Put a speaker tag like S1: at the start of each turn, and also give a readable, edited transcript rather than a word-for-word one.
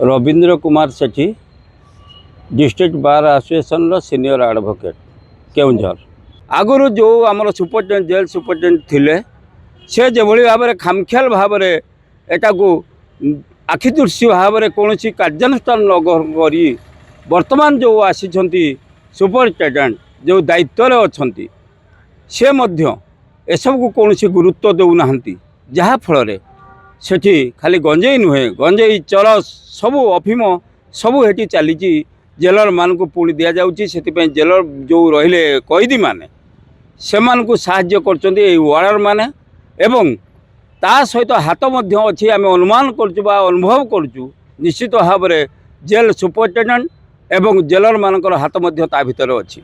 S1: Ravindra Kumar Sethi district bar association senior advocate Keonjhar. आगुरी जो आमर सुपरिटेडेंट जेल सुपरिटेडेंट थिले से जो भाव में खामखियाल भाव में एटा को आखिदृश्य भाव में कौन कार्यानुष्ठान न करी वर्तमान जो आसी सुपरिटेडेंट जो दायित्व अच्छा से मध्य एसब को कौन गुरुत्व देना जहाँफल सेठी खाली गंजेई नुहे गंजेई चरस सबू अफिम सबू हेटी चली जेलर मान को पुणी दि जाऊँगी से जेलर जो रहिले कैदी माने से मानकु साहाय्य करछन्ती ए वार्डर माने एवं ता सहित हाथ मध्य अच्छी आम अनुमान करचु बा अनुभव करचु निश्चित भाव में जेल सुपरिटेडेंट एवं जेलर मानकर हाथ मध्य ता भितर अच्छी।